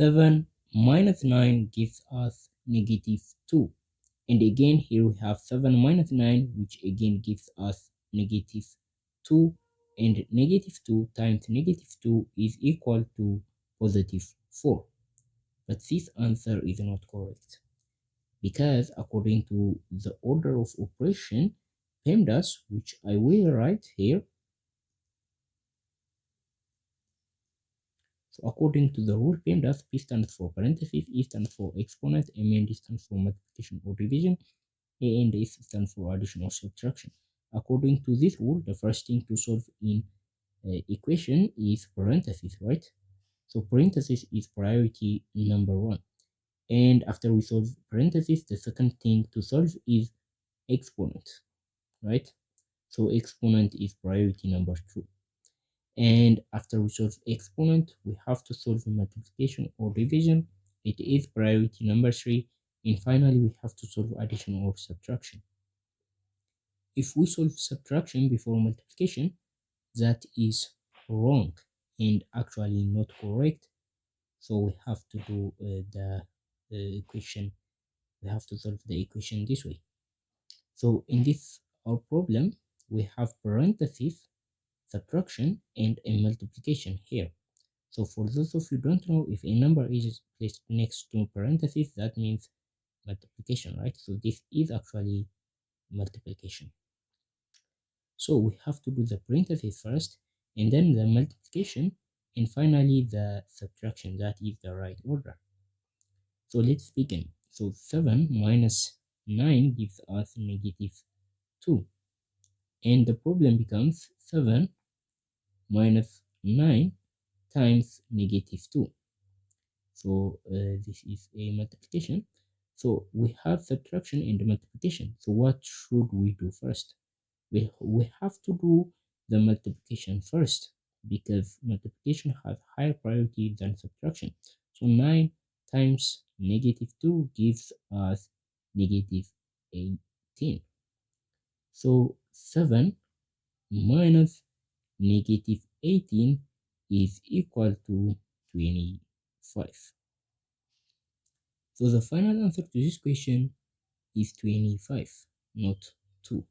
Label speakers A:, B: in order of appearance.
A: 7 minus 9 gives us negative 2. And again, here we have 7 minus 9, which again gives us negative 2. And negative 2 times negative 2 is equal to positive 4. But this answer is not correct, because according to the order of operation, PEMDAS, which I will write here, so according to the rule PEMDAS, P stands for parentheses, E stands for exponent, M&D stands for multiplication or division, A and S stands for addition or subtraction. According to this rule, the first thing to solve in equation is parentheses, right? So parentheses is priority number 1. And after we solve parentheses, the second thing to solve is exponent, right? So exponent is priority number 2. And after we solve exponent, we have to solve multiplication or division. It is priority number 3. And finally, we have to solve addition or subtraction. If we solve subtraction before multiplication, that is wrong and actually not correct. So we have to do the equation. We have to solve the equation this way. So in this our problem, we have parentheses, subtraction, and a multiplication here. So for those of you who don't know, if a number is placed next to parentheses, that means multiplication, right? So this is actually multiplication. So we have to do the parentheses first, and then the multiplication, and finally the subtraction. That is the right order. So let's begin. So 7 minus 9 gives us negative 2. And the problem becomes 7 minus 9 times negative 2. So this is a multiplication. So we have subtraction and multiplication. So what should we do first? We have to do the multiplication first, because multiplication has higher priority than subtraction. So 9 times negative 2 gives us negative 18. So 7 minus negative 18 is equal to 25. So the final answer to this question is 25, not 2.